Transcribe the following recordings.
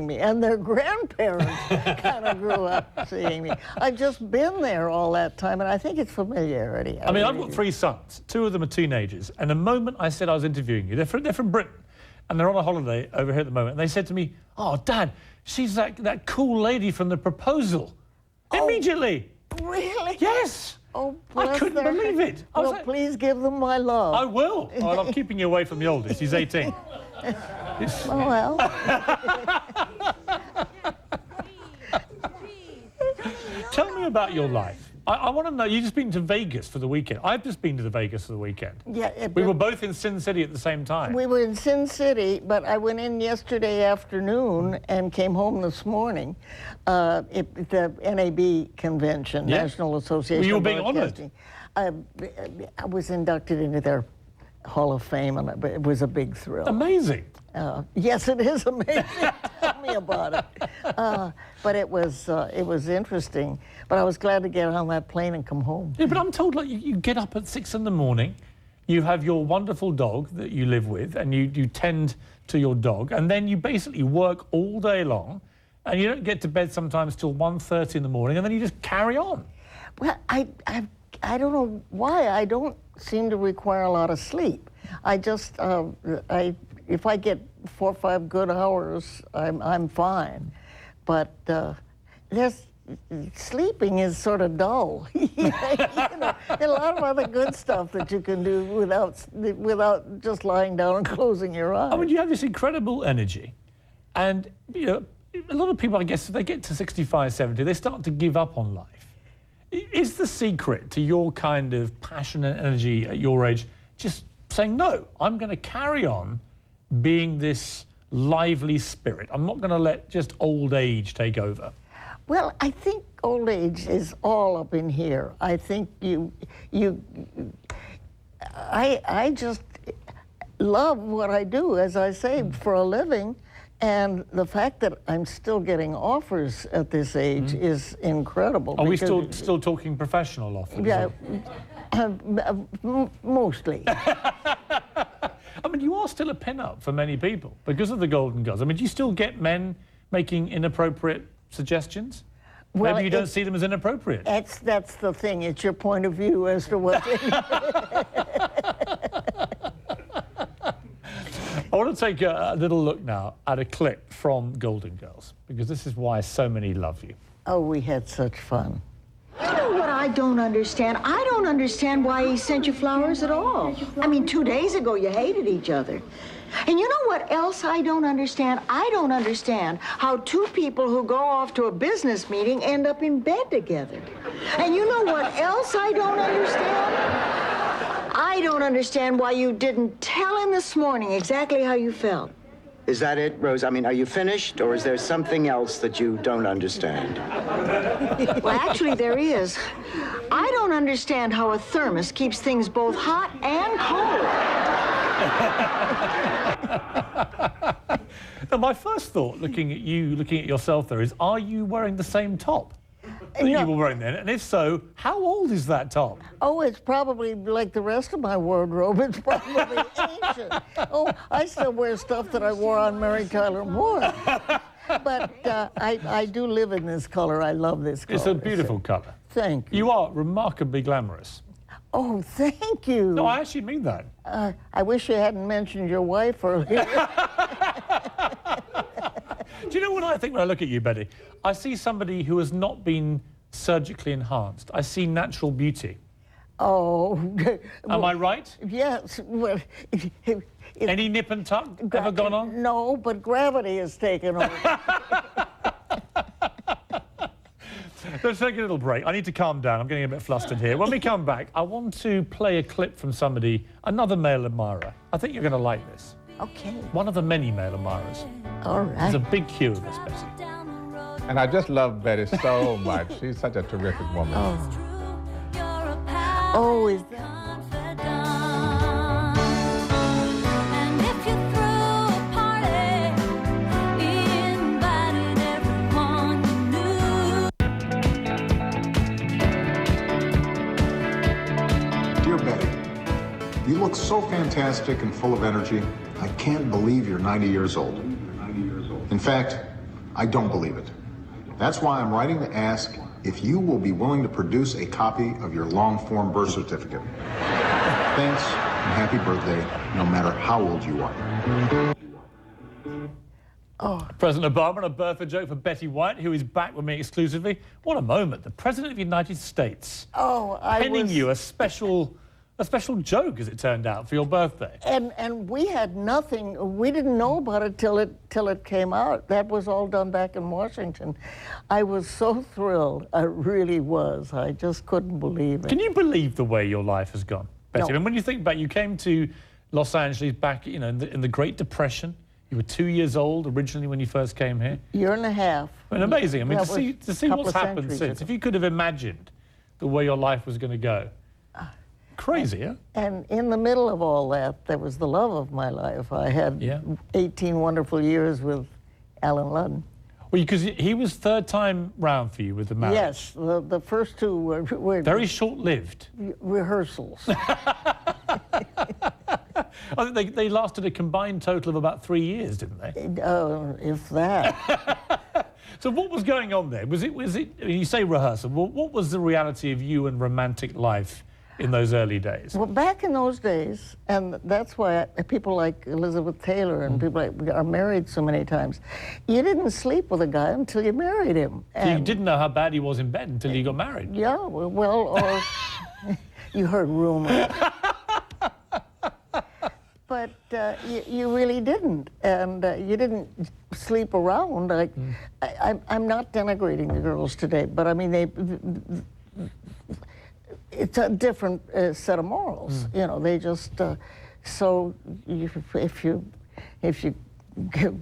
me, and their grandparents kind of grew up seeing me. I've just been there all that time, and I think it's familiarity. I mean, I've got 3 sons. 2 of them are teenagers. And the moment I said I was interviewing you, they're from Britain, and they're on a holiday over here at the moment, and they said to me, "Oh, Dad, she's that cool lady from The Proposal." Oh, immediately. Really? Yes. Oh, I couldn't believe it. Well, please give them my love. I will. Well, I'm keeping you away from the oldest. He's 18. Oh, well. Tell me about your life. I want to know, you've just been to Vegas for the weekend. I've just been to the Vegas for the weekend. Yeah, we were both in Sin City at the same time. We were in Sin City, but I went in yesterday afternoon and came home this morning. The NAB convention, Yeah. National Association Well, you were of being Broadcasting. I was inducted into their Hall of Fame, and it was a big thrill. Amazing. Yes, it is amazing. Tell me about it. But it was interesting. But I was glad to get on that plane and come home. Yeah, but I'm told like you get up at 6 in the morning, you have your wonderful dog that you live with, and you tend to your dog, and then you basically work all day long, and you don't get to bed sometimes till 1:30 in the morning, and then you just carry on. Well, I don't know why. I don't seem to require a lot of sleep. I just if I get 4 or 5 good hours, I'm fine. But sleeping is sort of dull. You know, a lot of other good stuff that you can do without just lying down and closing your eyes. I mean, you have this incredible energy, and you know, a lot of people, I guess, if they get to 65, 70, they start to give up on life. Is the secret to your kind of passion and energy at your age just saying, no, I'm going to carry on being this lively spirit. I'm not going to let just old age take over. Well, I think old age is all up in here. I think I just love what I do, as I say, for a living. And the fact that I'm still getting offers at this age is incredible. Are we still talking professional offers? Yeah, mostly. I mean, you are still a pin-up for many people because of the Golden Girls. I mean, do you still get men making inappropriate suggestions? Well, maybe you don't see them as inappropriate. That's the thing. It's your point of view as to what. I want to take a little look now at a clip from Golden Girls, because this is why so many love you. Oh, we had such fun. You know what I don't understand? I don't understand why he sent you flowers at all. I mean, 2 days ago you hated each other. And you know what else I don't understand? I don't understand how 2 people who go off to a business meeting end up in bed together. And you know what else I don't understand? I don't understand why you didn't tell him this morning exactly how you felt. Is that it, Rose? I mean, are you finished, or is there something else that you don't understand? Well, actually, there is. I don't understand how a thermos keeps things both hot and cold. Now, my first thought, looking at yourself there, is, are you wearing the same top that you were wearing then? And if so, how old is that top? Oh, it's probably like the rest of my wardrobe. It's probably ancient. Oh, I still wear stuff that I wore on Mary Tyler Moore. But I do live in this color. I love this color. It's a beautiful colour. Thank you. You are remarkably glamorous. Oh, thank you. No, I actually mean that. I wish you hadn't mentioned your wife earlier. Do you know what I think when I look at you, Betty? I see somebody who has not been surgically enhanced. I see natural beauty. Oh. Am I right? Yes. Well, any nip and tuck ever gone on? No, but gravity has taken over. Let's take a little break. I need to calm down. I'm getting a bit flustered here. When we come back, I want to play a clip from somebody, another male admirer. I think you're going to like this. Okay. One of the many male admirers. All right. There's a big queue of this, Betty. And I just love Betty so much. She's such a terrific woman. Oh, is that... Dear Betty, you look so fantastic and full of energy. I can't believe you're 90 years old. In fact, I don't believe it. That's why I'm writing to ask if you will be willing to produce a copy of your long-form birth certificate. Thanks, and happy birthday, no matter how old you are. President Obama on a birthday joke for Betty White, who is back with me exclusively. What a moment. The President of the United States penning you a special joke, as it turned out, for your birthday. And we had nothing. We didn't know about it till it came out. That was all done back in Washington. I was so thrilled. I really was. I just couldn't believe it. Can you believe the way your life has gone, Betty? No. I mean, when you think back, you came to Los Angeles back, you know, in the Great Depression. You were 2 years old originally when you first came here. Year and a half. I mean, amazing. I mean, That to was see a couple what's of happened centuries since. ago. If you could have imagined the way your life was going to go. Crazy, yeah? And in the middle of all that, there was the love of my life. I had Yeah. 18 wonderful years with Alan Ludden. Well, because he was third time round for you with the marriage. Yes, the first two were Very short-lived. rehearsals. I think they lasted a combined total of about 3 years, didn't they? If that. So what was going on there? Was it? I mean, you say rehearsal. Well, what was the reality of you and romantic life in those early days? Well, back in those days, and that's why people like Elizabeth Taylor and people like are married so many times, you didn't sleep with a guy until you married him. So you didn't know how bad he was in bed until you got married. Yeah, well, or you heard rumors. But you really didn't, and you didn't sleep around. I'm not denigrating the girls today, but I mean it's a different set of morals. You know, they just so if you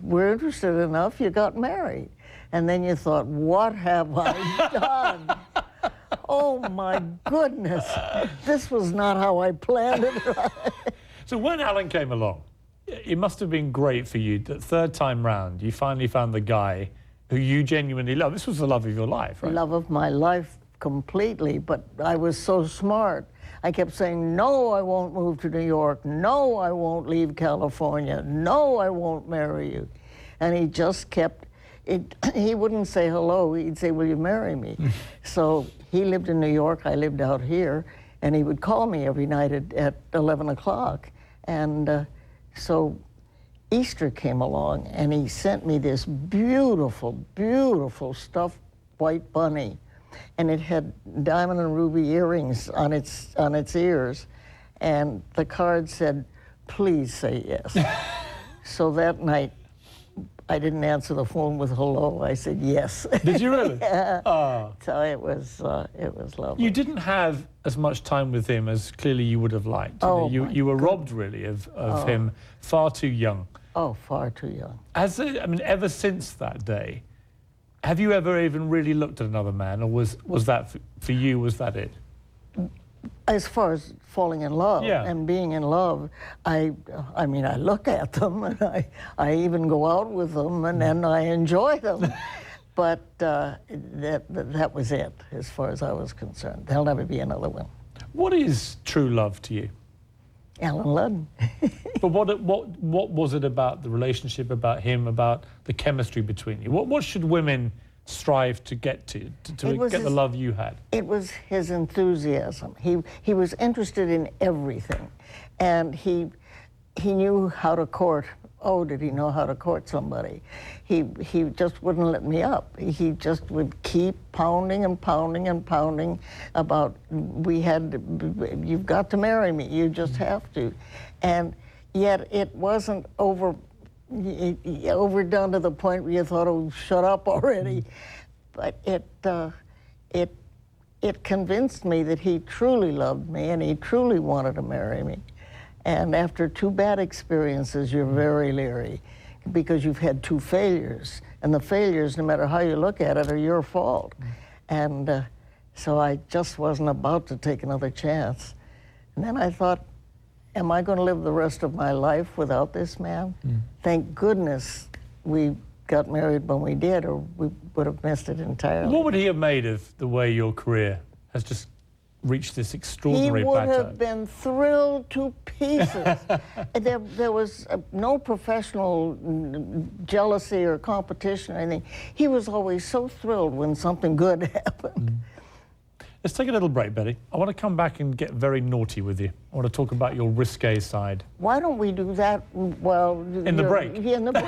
were interested enough, you got married, and then you thought, what have I done? Oh my goodness, this was not how I planned it. So when Alan came along, it must have been great for you that third time round, you finally found the guy who you genuinely love. This was the love of your life, right? Love of my life completely, but I was so smart. I kept saying, no, I won't move to New York. No, I won't leave California. No, I won't marry you. And he just kept, he wouldn't say hello. He'd say, will you marry me? So he lived in New York. I lived out here. And he would call me every night at 11 o'clock. And so Easter came along, and he sent me this beautiful, beautiful stuffed white bunny. And it had diamond and ruby earrings on its ears. And the card said, please say yes. So that night, I didn't answer the phone with hello. I said yes. Did you really? Yeah. Oh. So it was lovely. You didn't have as much time with him as clearly you would have liked. You were robbed really of him far too young. Oh, far too young. Ever since that day, have you ever even really looked at another man, or was that for you? Was that it? As far as falling in love and being in love, I mean, I look at them and I even go out with them and I enjoy them. But that was it as far as I was concerned. There'll never be another one. What is true love to you? Alan Ludden. But what was it about the relationship, about him, about the chemistry between you? What should women strive to get to get the love you had? It was his enthusiasm. He was interested in everything, and he knew how to court. Oh, did he know how to court somebody? He just wouldn't let me up. He just would keep pounding and pounding and pounding about you've got to marry me. You just have to, and yet it wasn't overdone to the point where you thought, oh, shut up already. But it convinced me that he truly loved me and he truly wanted to marry me. And after two bad experiences, you're very leery because you've had two failures. And the failures, no matter how you look at it, are your fault. And so I just wasn't about to take another chance. And then I thought, am I going to live the rest of my life without this man? Thank goodness we got married when we did, or we would have missed it entirely. What would he have made of the way your career has just reached this He extraordinary would plateau? have been thrilled to pieces. There was no professional jealousy or competition or anything. He was always so thrilled when something good happened. Let's take a little break, Betty. I want to come back and get very naughty with you. I want to talk about your risque side. Why don't we do that, well... In the break? Yeah, in the break.